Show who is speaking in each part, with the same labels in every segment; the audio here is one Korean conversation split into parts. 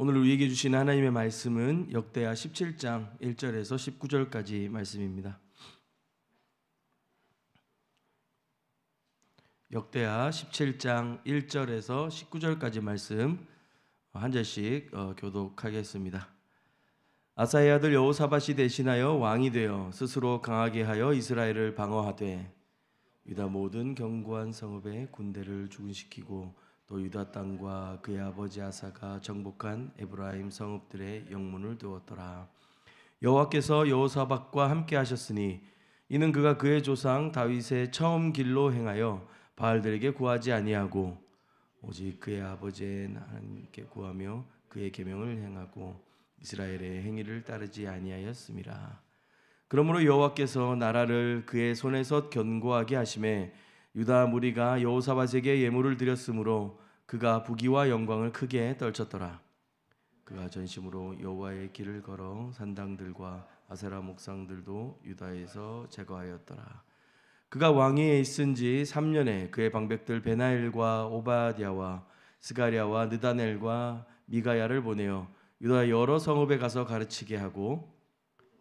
Speaker 1: 오늘 우리에게 주신 하나님의 말씀은 역대하 17장 1절에서 19절까지 말씀입니다. 역대하 17장 1절에서 19절까지 말씀 한 절씩 교독하겠습니다. 아사의 아들 여호사밧이 대신하여 왕이 되어 스스로 강하게 하여 이스라엘을 방어하되 유다 모든 견고한 성읍의 군대를 주군시키고 또 유다 땅과 그의 아버지 아사가 정복한 에브라임 성읍들의 영문을 두었더라. 여호와께서 여호사밧과 함께 하셨으니 이는 그가 그의 조상 다윗의 처음 길로 행하여 바알들에게 구하지 아니하고 오직 그의 아버지의 하나님께 구하며 그의 계명을 행하고 이스라엘의 행위를 따르지 아니하였음이라. 그러므로 여호와께서 나라를 그의 손에서 견고하게 하심에 유다 무리가 여호사밧에게 예물을 드렸으므로 그가 부귀와 영광을 크게 떨쳤더라. 그가 전심으로 여호와의 길을 걸어 산당들과 아세라 목상들도 유다에서 제거하였더라. 그가 왕위에 있은 지 3년에 그의 방백들 베나엘과 오바댜와 스가랴와 느다넬과 미가야를 보내어 유다 여러 성읍에 가서 가르치게 하고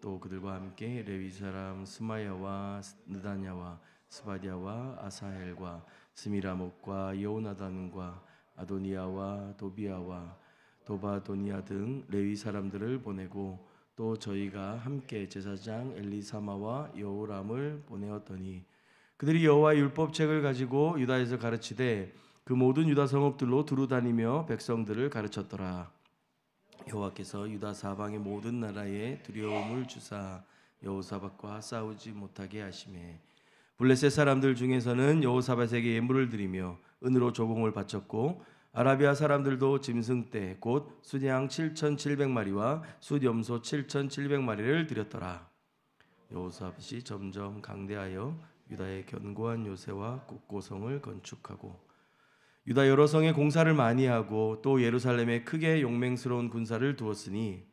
Speaker 1: 또 그들과 함께 레위 사람 스마야와 느다냐와 스바디아와 아사헬과 스미라목과 여호나단과 아도니아와 도비아와 도바도니아 등 레위 사람들을 보내고 또 저희가 함께 제사장 엘리사마와 여호람을 보내었더니 그들이 여호와의 율법책을 가지고 유다에서 가르치되 그 모든 유다 성읍들로 두루 다니며 백성들을 가르쳤더라. 여호와께서 유다 사방의 모든 나라에 두려움을 주사 여호사밧과 싸우지 못하게 하시매 블레셋 사람들 중에서는 여호사밧에게 예물을 드리며 은으로 조공을 바쳤고 아라비아 사람들도 짐승떼 곧 순양 7,700마리와 숫염소 7,700마리를 드렸더라. 여호사밧이 점점 강대하여 유다의 견고한 요새와 국고성을 건축하고 유다 여러 성에 공사를 많이 하고 또 예루살렘에 크게 용맹스러운 군사를 두었으니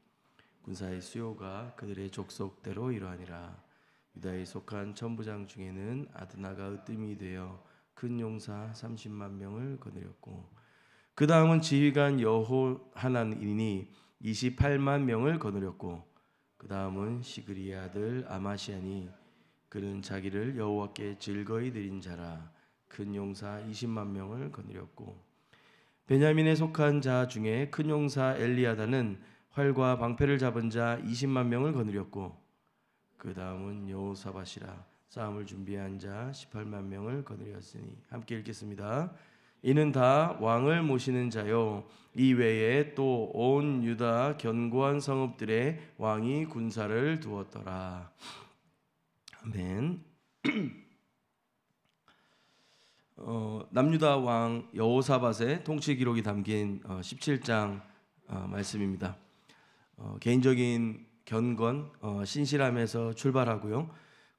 Speaker 1: 군사의 수요가 그들의 족속대로 이러하니라. 유다에 속한 천부장 중에는 아드나가 으뜸이 되어 큰 용사 30만 명을 거느렸고 그 다음은 지휘관 여호하난이니 28만 명을 거느렸고 그 다음은 시그리의 아들 아마시아니 그는 자기를 여호와께 즐거이 드린 자라. 큰 용사 20만 명을 거느렸고 베냐민에 속한 자 중에 큰 용사 엘리아다는 활과 방패를 잡은 자 20만 명을 거느렸고 그 다음은 여호사밧이라 싸움을 준비한 자 18만 명을 거느렸으니 함께 읽겠습니다. 이는 다 왕을 모시는 자요 이 외에 또 온 유다 견고한 성읍들의 왕이 군사를 두었더라. 아멘. 남유다 왕 여호사밧의 통치 기록이 담긴 17장 말씀입니다. 개인적인 견건, 신실함에서 출발하고요.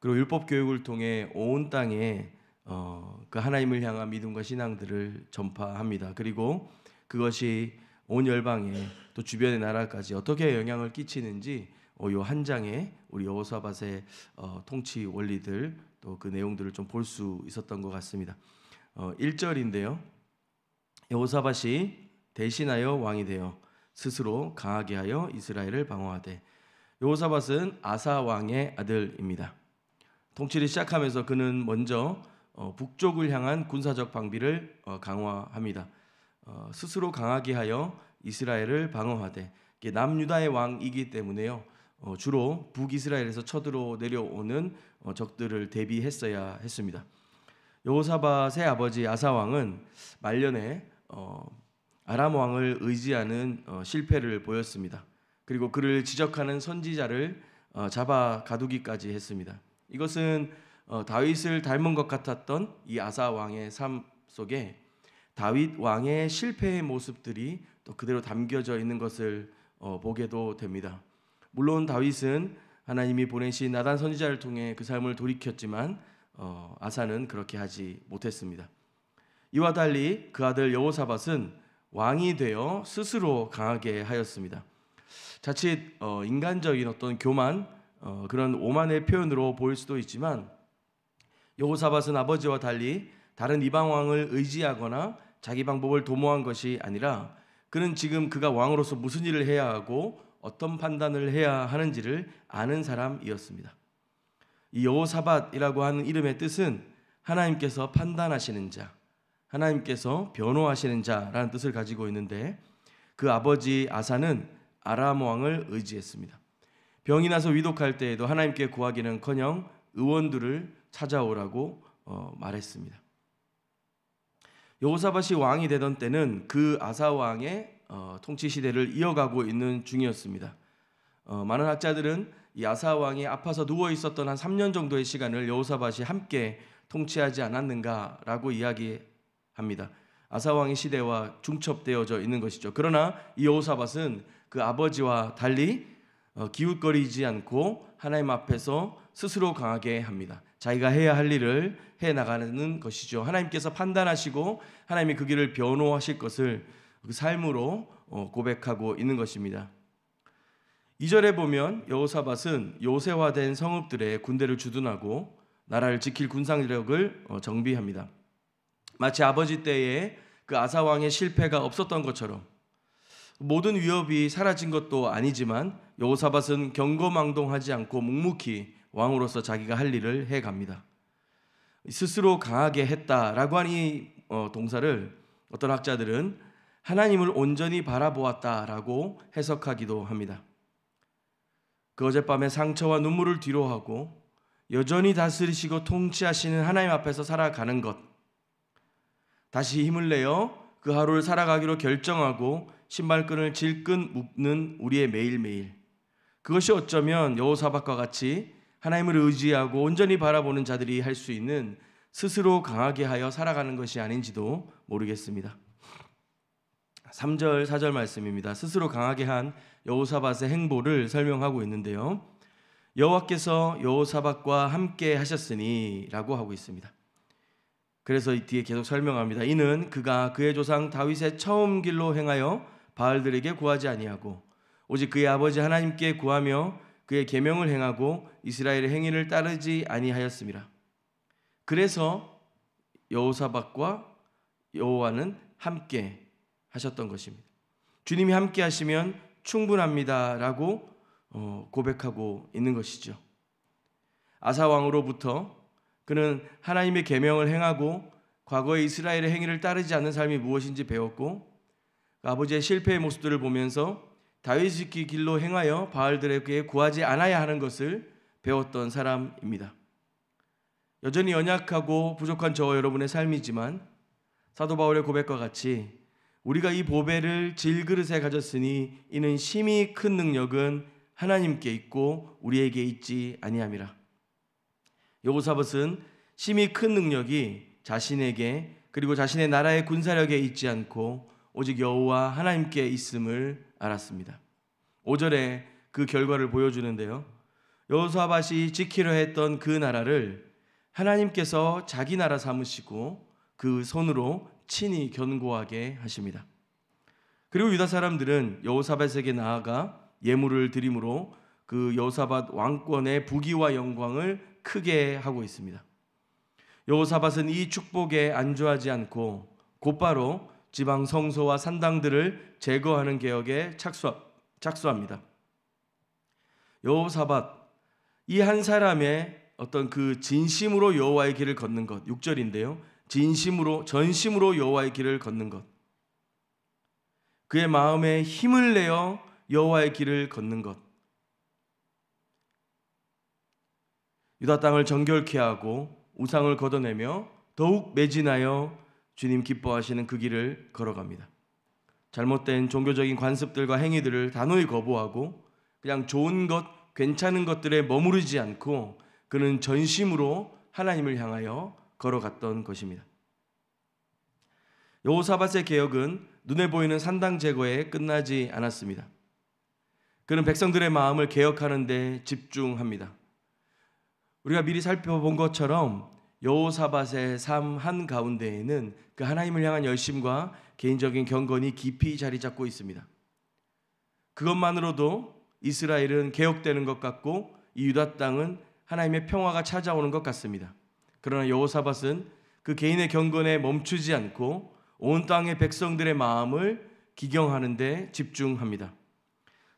Speaker 1: 그리고 율법 교육을 통해 온 땅에 그 하나님을 향한 믿음과 신앙들을 전파합니다. 그리고 그것이 온 열방에 또 주변의 나라까지 어떻게 영향을 끼치는지 이 한 장에 우리 여호사밧의 통치 원리들 또 그 내용들을 좀 볼 수 있었던 것 같습니다. 1절인데요. 여호사밧이 대신하여 왕이 되어 스스로 강하게 하여 이스라엘을 방어하되 여호사밧은 아사 왕의 아들입니다. 통치를 시작하면서 그는 먼저 북쪽을 향한 군사적 방비를 강화합니다. 스스로 강하게 하여 이스라엘을 방어하되 남유다의 왕이기 때문에요. 주로 북이스라엘에서 쳐들어 내려오는 적들을 대비했어야 했습니다. 여호사밧의 아버지 아사 왕은 말년에 아람 왕을 의지하는 실패를 보였습니다. 그리고 그를 지적하는 선지자를 잡아 가두기까지 했습니다. 이것은 다윗을 닮은 것 같았던 이 아사 왕의 삶 속에 다윗 왕의 실패의 모습들이 또 그대로 담겨져 있는 것을 보게도 됩니다. 물론 다윗은 하나님이 보내신 나단 선지자를 통해 그 삶을 돌이켰지만 아사는 그렇게 하지 못했습니다. 이와 달리 그 아들 여호사밧은 왕이 되어 스스로 강하게 하였습니다. 자칫 인간적인 어떤 교만, 그런 오만의 표현으로 보일 수도 있지만 여호사밧은 아버지와 달리 다른 이방 왕을 의지하거나 자기 방법을 도모한 것이 아니라 그는 지금 그가 왕으로서 무슨 일을 해야 하고 어떤 판단을 해야 하는지를 아는 사람이었습니다. 이 여호사밧이라고 하는 이름의 뜻은 하나님께서 판단하시는 자, 하나님께서 변호하시는 자라는 뜻을 가지고 있는데, 그 아버지 아사는 아람 왕을 의지했습니다. 병이 나서 위독할 때에도 하나님께 구하기는커녕 의원들을 찾아오라고 말했습니다. 여호사밧이 왕이 되던 때는 그 아사 왕의 통치 시대를 이어가고 있는 중이었습니다. 많은 학자들은 이 아사 왕이 아파서 누워 있었던 한 3년 정도의 시간을 여호사밧이 함께 통치하지 않았는가라고 이야기합니다. 아사 왕의 시대와 중첩되어져 있는 것이죠. 그러나 이 여호사밧은 그 아버지와 달리 기웃거리지 않고 하나님 앞에서 스스로 강하게 합니다. 자기가 해야 할 일을 해나가는 것이죠. 하나님께서 판단하시고 하나님이 그 길을 변호하실 것을 그 삶으로 고백하고 있는 것입니다. 2절에 보면 여호사밧은 요새화된 성읍들의 군대를 주둔하고 나라를 지킬 군사력을 정비합니다. 마치 아버지 때에 그 아사 왕의 실패가 없었던 것처럼 모든 위협이 사라진 것도 아니지만 여호사밧은 경거망동하지 않고 묵묵히 왕으로서 자기가 할 일을 해갑니다. 스스로 강하게 했다라고 하는 이 동사를 어떤 학자들은 하나님을 온전히 바라보았다라고 해석하기도 합니다. 그 어젯밤에 상처와 눈물을 뒤로하고 여전히 다스리시고 통치하시는 하나님 앞에서 살아가는 것, 다시 힘을 내어 그 하루를 살아가기로 결정하고 신발끈을 질끈 묶는 우리의 매일매일, 그것이 어쩌면 여호사밧과 같이 하나님을 의지하고 온전히 바라보는 자들이 할 수 있는 스스로 강하게 하여 살아가는 것이 아닌지도 모르겠습니다. 3절 4절 말씀입니다. 스스로 강하게 한 여호사밧의 행보를 설명하고 있는데요, 여호와께서 여호사밧과 함께 하셨으니 라고 하고 있습니다. 그래서 이 뒤에 계속 설명합니다. 이는 그가 그의 조상 다윗의 처음 길로 행하여 바알들에게 구하지 아니하고 오직 그의 아버지 하나님께 구하며 그의 계명을 행하고 이스라엘의 행위를 따르지 아니하였음이라. 그래서 여호사밧과 여호와는 함께 하셨던 것입니다. 주님이 함께 하시면 충분합니다라고 고백하고 있는 것이죠. 아사 왕으로부터 그는 하나님의 계명을 행하고 과거의 이스라엘의 행위를 따르지 않는 삶이 무엇인지 배웠고, 아버지의 실패의 모습들을 보면서 다윗의 길로 행하여 바알들에게 구하지 않아야 하는 것을 배웠던 사람입니다. 여전히 연약하고 부족한 저와 여러분의 삶이지만 사도 바울의 고백과 같이 우리가 이 보배를 질그릇에 가졌으니 이는 심히 큰 능력은 하나님께 있고 우리에게 있지 아니함이라. 여호사밧은 심히 큰 능력이 자신에게 그리고 자신의 나라의 군사력에 있지 않고 오직 여호와 하나님께 있음을 알았습니다. 5절에 그 결과를 보여주는데요, 여호사밧이 지키려 했던 그 나라를 하나님께서 자기 나라 삼으시고 그 손으로 친히 견고하게 하십니다. 그리고 유다 사람들은 여호사밧에게 나아가 예물을 드림으로 그 여호사밧 왕권의 부귀와 영광을 크게 하고 있습니다. 여호사밧은 이 축복에 안주하지 않고 곧바로 지방 성소와 산당들을 제거하는 개혁에 착수합니다. 여호사밧, 이 한 사람의 어떤 그 진심으로 여호와의 길을 걷는 것, 6절인데요, 전심으로 여호와의 길을 걷는 것, 그의 마음에 힘을 내어 여호와의 길을 걷는 것, 유다 땅을 정결케 하고 우상을 걷어내며 더욱 매진하여 주님 기뻐하시는 그 길을 걸어갑니다. 잘못된 종교적인 관습들과 행위들을 단호히 거부하고 그냥 좋은 것, 괜찮은 것들에 머무르지 않고 그는 전심으로 하나님을 향하여 걸어갔던 것입니다. 여호사밧의 개혁은 눈에 보이는 산당 제거에 끝나지 않았습니다. 그는 백성들의 마음을 개혁하는 데 집중합니다. 우리가 미리 살펴본 것처럼 여호사밧의 삶 한가운데에는 그 하나님을 향한 열심과 개인적인 경건이 깊이 자리 잡고 있습니다. 그것만으로도 이스라엘은 개혁되는 것 같고 이 유다 땅은 하나님의 평화가 찾아오는 것 같습니다. 그러나 여호사밧은 그 개인의 경건에 멈추지 않고 온 땅의 백성들의 마음을 기경하는 데 집중합니다.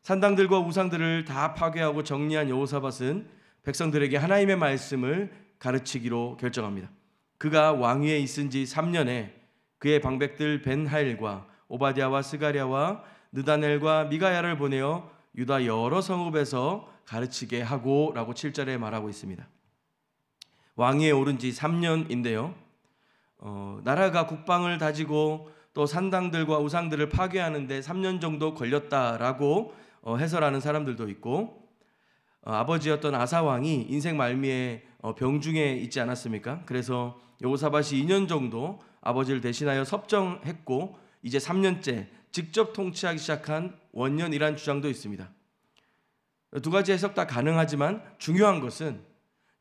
Speaker 1: 산당들과 우상들을 다 파괴하고 정리한 여호사밧은 백성들에게 하나님의 말씀을 가르치기로 결정합니다. 그가 왕위에 있은 지 3년에 그의 방백들 벤하일과 오바댜와 스가랴와 느다넬과 미가야를 보내어 유다 여러 성읍에서 가르치게 하고 라고 7절에 말하고 있습니다. 왕위에 오른 지 3년인데요. 나라가 국방을 다지고 또 산당들과 우상들을 파괴하는데 3년 정도 걸렸다라고 해설하는 사람들도 있고, 아버지였던 아사 왕이 인생 말미에 병중에 있지 않았습니까? 그래서 여호사밧이 2년 정도 아버지를 대신하여 섭정했고 이제 3년째 직접 통치하기 시작한 원년이란 주장도 있습니다. 두 가지 해석 다 가능하지만 중요한 것은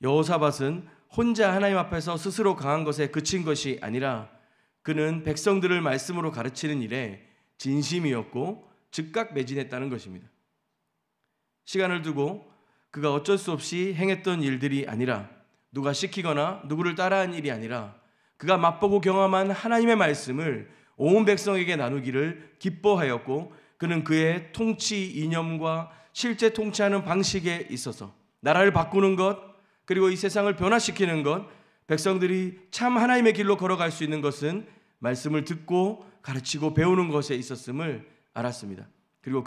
Speaker 1: 여호사밧은 혼자 하나님 앞에서 스스로 강한 것에 그친 것이 아니라 그는 백성들을 말씀으로 가르치는 일에 진심이었고 즉각 매진했다는 것입니다. 시간을 두고 그가 어쩔 수 없이 행했던 일들이 아니라, 누가 시키거나 누구를 따라한 일이 아니라 그가 맛보고 경험한 하나님의 말씀을 온 백성에게 나누기를 기뻐하였고, 그는 그의 통치 이념과 실제 통치하는 방식에 있어서 나라를 바꾸는 것, 그리고 이 세상을 변화시키는 것, 백성들이 참 하나님의 길로 걸어갈 수 있는 것은 말씀을 듣고 가르치고 배우는 것에 있었음을 알았습니다. 그리고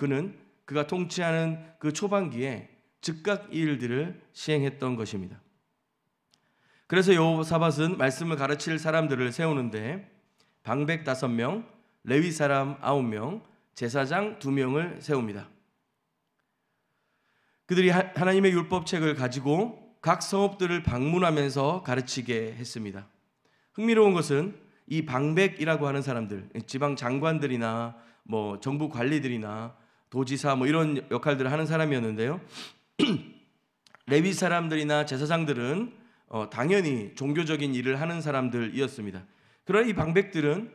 Speaker 1: 그가 통치하는 그 초반기에 즉각 이 일들을 시행했던 것입니다. 그래서 여호사밧은 말씀을 가르칠 사람들을 세우는데 방백 5명, 레위 사람 9명, 제사장 2명을 세웁니다. 그들이 하나님의 율법책을 가지고 각 성읍들을 방문하면서 가르치게 했습니다. 흥미로운 것은 이 방백이라고 하는 사람들, 지방 장관들이나 정부 관리들이나 도지사 이런 역할들을 하는 사람이었는데요. 레위 사람들이나 제사장들은 당연히 종교적인 일을 하는 사람들이었습니다. 그러나 이 방백들은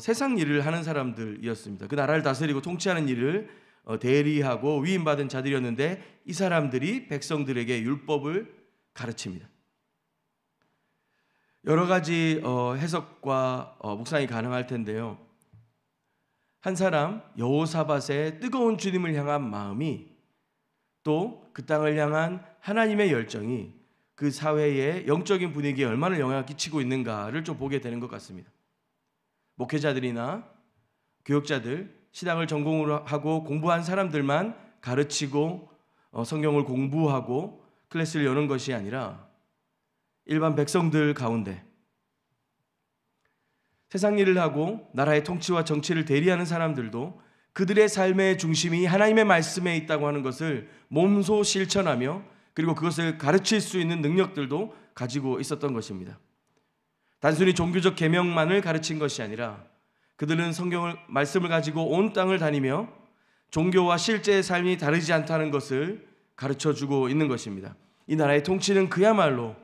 Speaker 1: 세상 일을 하는 사람들이었습니다. 그 나라를 다스리고 통치하는 일을 대리하고 위임받은 자들이었는데, 이 사람들이 백성들에게 율법을 가르칩니다. 여러 가지 해석과 묵상이 가능할 텐데요. 한 사람 여호사밧의 뜨거운 주님을 향한 마음이, 또 그 땅을 향한 하나님의 열정이 그 사회의 영적인 분위기에 얼마나 영향을 끼치고 있는가를 좀 보게 되는 것 같습니다. 목회자들이나 교육자들, 신앙을 전공으로 하고 공부한 사람들만 가르치고 성경을 공부하고 클래스를 여는 것이 아니라 일반 백성들 가운데 세상 일을 하고 나라의 통치와 정치를 대리하는 사람들도 그들의 삶의 중심이 하나님의 말씀에 있다고 하는 것을 몸소 실천하며, 그리고 그것을 가르칠 수 있는 능력들도 가지고 있었던 것입니다. 단순히 종교적 계명만을 가르친 것이 아니라 그들은 성경을 말씀을 가지고 온 땅을 다니며 종교와 실제의 삶이 다르지 않다는 것을 가르쳐주고 있는 것입니다. 이 나라의 통치는 그야말로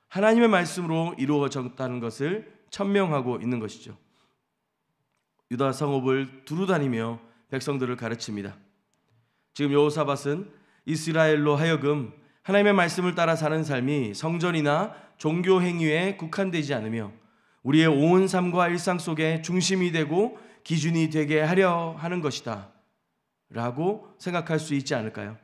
Speaker 1: 하나님의 말씀으로 이루어졌다는 것을 천명하고 있는 것이죠. 유다 성읍을 두루 다니며 백성들을 가르칩니다. 지금 여호사밧은 이스라엘로 하여금 하나님의 말씀을 따라 사는 삶이 성전이나 종교 행위에 국한되지 않으며 우리의 온 삶과 일상 속에 중심이 되고 기준이 되게 하려 하는 것이다 라고 생각할 수 있지 않을까요?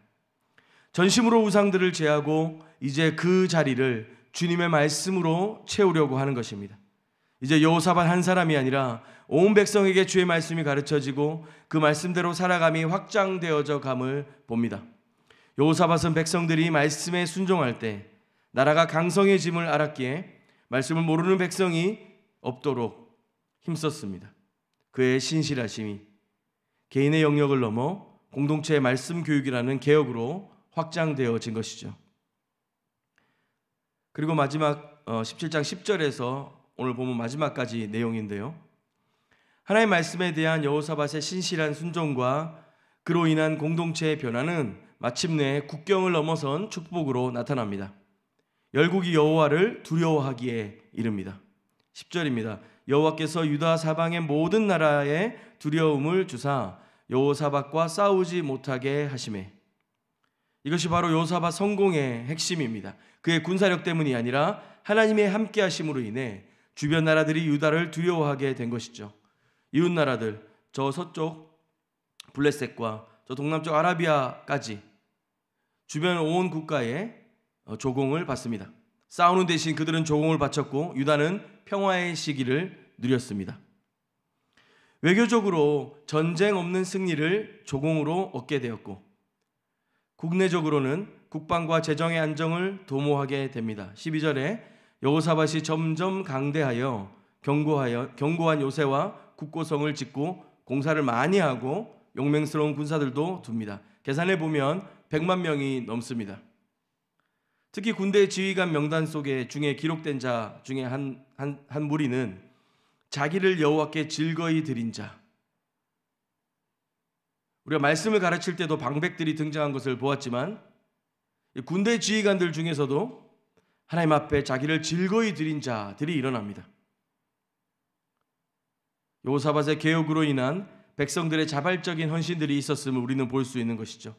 Speaker 1: 전심으로 우상들을 제하고 이제 그 자리를 주님의 말씀으로 채우려고 하는 것입니다. 이제 여호사밧 한 사람이 아니라 온 백성에게 주의 말씀이 가르쳐지고 그 말씀대로 살아감이 확장되어져 감을 봅니다. 여호사밧은 백성들이 말씀에 순종할 때 나라가 강성해짐을 알았기에 말씀을 모르는 백성이 없도록 힘썼습니다. 그의 신실하심이 개인의 영역을 넘어 공동체의 말씀 교육이라는 개혁으로 확장되어진 것이죠. 그리고 마지막 17장 10절에서 오늘 보면 마지막까지 내용인데요. 하나님의 말씀에 대한 여호사밧의 신실한 순종과 그로 인한 공동체의 변화는 마침내 국경을 넘어선 축복으로 나타납니다. 열국이 여호와를 두려워하기에 이릅니다. 10절입니다. 여호와께서 유다 사방의 모든 나라에 두려움을 주사 여호사밧과 싸우지 못하게 하시매. 이것이 바로 여호사밧 성공의 핵심입니다. 그의 군사력 때문이 아니라 하나님의 함께 하심으로 인해 주변 나라들이 유다를 두려워하게 된 것이죠. 이웃 나라들, 저 서쪽 블레셋과 저 동남쪽 아라비아까지 주변 온 국가에 조공을 받습니다. 싸우는 대신 그들은 조공을 바쳤고 유다는 평화의 시기를 누렸습니다. 외교적으로 전쟁 없는 승리를 조공으로 얻게 되었고 국내적으로는 국방과 재정의 안정을 도모하게 됩니다. 12절에 여호사밧이 점점 강대하여 견고한 요새와 국고성을 짓고 공사를 많이 하고 용맹스러운 군사들도 둡니다. 계산해 보면 100만 명이 넘습니다. 특히 군대 지휘관 명단 속에 중에 기록된 자 중에 한 무리는 자기를 여호와께 즐거이 드린 자. 우리가 말씀을 가르칠 때도 방백들이 등장한 것을 보았지만 군대 지휘관들 중에서도 하나님 앞에 자기를 즐거이 드린 자들이 일어납니다. 여호사밧의 개혁으로 인한 백성들의 자발적인 헌신들이 있었음을 우리는 볼 수 있는 것이죠.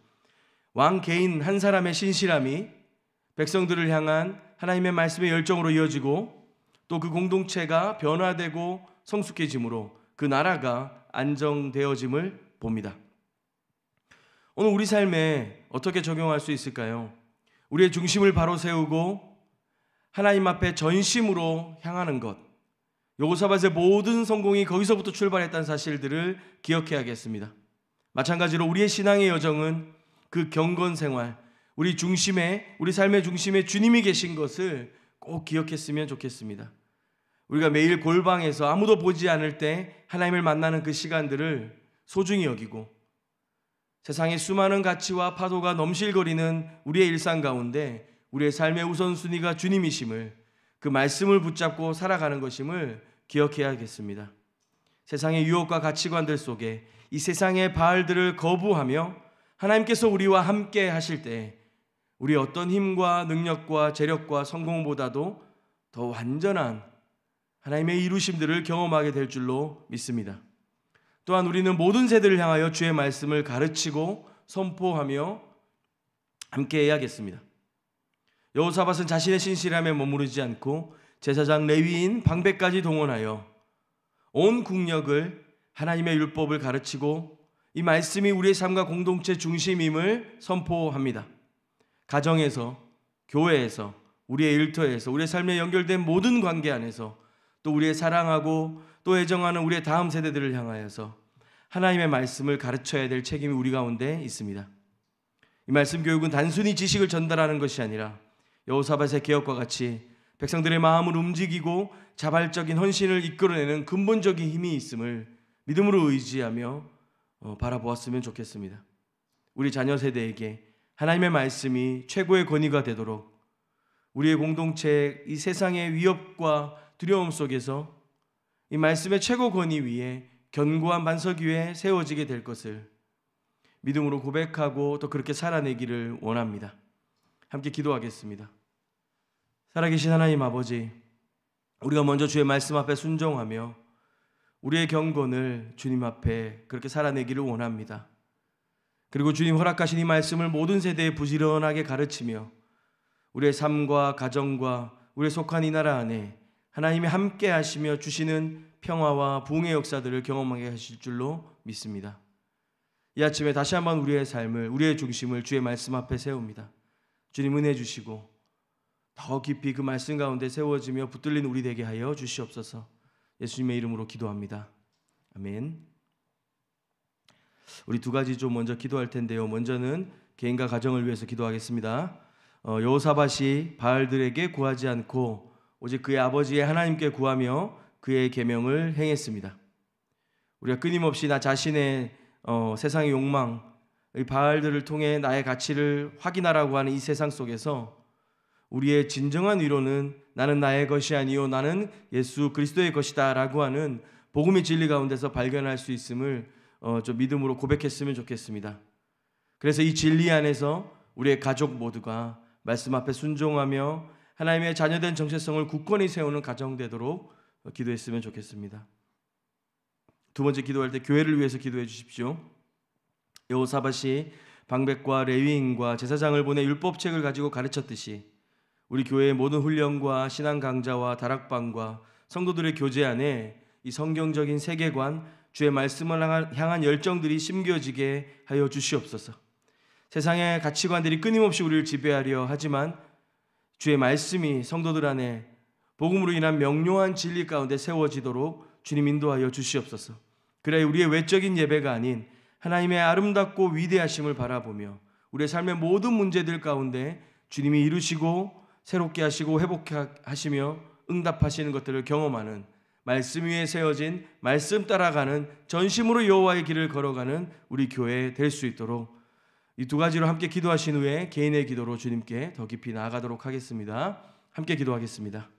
Speaker 1: 왕 개인 한 사람의 신실함이 백성들을 향한 하나님의 말씀의 열정으로 이어지고 또 그 공동체가 변화되고 성숙해짐으로 그 나라가 안정되어짐을 봅니다. 오늘 우리 삶에 어떻게 적용할 수 있을까요? 우리의 중심을 바로 세우고 하나님 앞에 전심으로 향하는 것. 여호사밧의 모든 성공이 거기서부터 출발했다는 사실들을 기억해야겠습니다. 마찬가지로 우리의 신앙의 여정은 그 경건 생활, 우리 삶의 중심에 주님이 계신 것을 꼭 기억했으면 좋겠습니다. 우리가 매일 골방에서 아무도 보지 않을 때 하나님을 만나는 그 시간들을 소중히 여기고 세상의 수많은 가치와 파도가 넘실거리는 우리의 일상 가운데 우리의 삶의 우선순위가 주님이심을, 그 말씀을 붙잡고 살아가는 것임을 기억해야겠습니다. 세상의 유혹과 가치관들 속에 이 세상의 바알들을 거부하며 하나님께서 우리와 함께 하실 때 우리의 어떤 힘과 능력과 재력과 성공보다도 더 완전한 하나님의 이루심들을 경험하게 될 줄로 믿습니다. 또한 우리는 모든 세대를 향하여 주의 말씀을 가르치고 선포하며 함께 해야겠습니다. 여호사밧은 자신의 신실함에 머무르지 않고 제사장 레위인 방백까지 동원하여 온 국력을 하나님의 율법을 가르치고 이 말씀이 우리의 삶과 공동체 중심임을 선포합니다. 가정에서, 교회에서, 우리의 일터에서, 우리의 삶에 연결된 모든 관계 안에서 또 우리의 사랑하고 또 애정하는 우리의 다음 세대들을 향하여서 하나님의 말씀을 가르쳐야 될 책임이 우리 가운데 있습니다. 이 말씀 교육은 단순히 지식을 전달하는 것이 아니라 여호사밧의 개혁과 같이 백성들의 마음을 움직이고 자발적인 헌신을 이끌어내는 근본적인 힘이 있음을 믿음으로 의지하며 바라보았으면 좋겠습니다. 우리 자녀 세대에게 하나님의 말씀이 최고의 권위가 되도록 우리의 공동체 이 세상의 위협과 두려움 속에서 이 말씀의 최고 권위 위에 견고한 반석 위에 세워지게 될 것을 믿음으로 고백하고 또 그렇게 살아내기를 원합니다. 함께 기도하겠습니다. 살아계신 하나님 아버지, 우리가 먼저 주의 말씀 앞에 순종하며 우리의 경건을 주님 앞에 그렇게 살아내기를 원합니다. 그리고 주님 허락하신 이 말씀을 모든 세대에 부지런하게 가르치며 우리의 삶과 가정과 우리의 속한 이 나라 안에 하나님이 함께 하시며 주시는 평화와 부흥의 역사들을 경험하게 하실 줄로 믿습니다. 이 아침에 다시 한번 우리의 삶을, 우리의 중심을 주의 말씀 앞에 세웁니다. 주님 은혜 주시고 더 깊이 그 말씀 가운데 세워지며 붙들린 우리 되게 하여 주시옵소서. 예수님의 이름으로 기도합니다. 아멘. 우리 두 가지 좀 먼저 기도할 텐데요. 먼저는 개인과 가정을 위해서 기도하겠습니다. 여호사밧이 바알들에게 구하지 않고 오직 그의 아버지의 하나님께 구하며 그의 계명을 행했습니다. 우리가 끊임없이 나 자신의 세상의 욕망, 이 바알들을 통해 나의 가치를 확인하라고 하는 이 세상 속에서 우리의 진정한 위로는 나는 나의 것이 아니요 나는 예수 그리스도의 것이다 라고 하는 복음의 진리 가운데서 발견할 수 있음을 좀 믿음으로 고백했으면 좋겠습니다. 그래서 이 진리 안에서 우리의 가족 모두가 말씀 앞에 순종하며 하나님의 자녀된 정체성을 굳건히 세우는 가정 되도록 기도했으면 좋겠습니다. 두 번째 기도할 때 교회를 위해서 기도해 주십시오. 여호사밧이 방백과 레위인과 제사장을 보내 율법책을 가지고 가르쳤듯이 우리 교회의 모든 훈련과 신앙 강좌와 다락방과 성도들의 교제 안에 이 성경적인 세계관, 주의 말씀을 향한 열정들이 심겨지게 하여 주시옵소서. 세상의 가치관들이 끊임없이 우리를 지배하려 하지만 주의 말씀이 성도들 안에 복음으로 인한 명료한 진리 가운데 세워지도록 주님 인도하여 주시옵소서. 그래야 우리의 외적인 예배가 아닌 하나님의 아름답고 위대하심을 바라보며 우리의 삶의 모든 문제들 가운데 주님이 이루시고 새롭게 하시고 회복하시며 응답하시는 것들을 경험하는 말씀 위에 세워진 말씀 따라가는 전심으로 여호와의 길을 걸어가는 우리 교회 될 수 있도록 이 두 가지로 함께 기도하신 후에 개인의 기도로 주님께 더 깊이 나아가도록 하겠습니다. 함께 기도하겠습니다.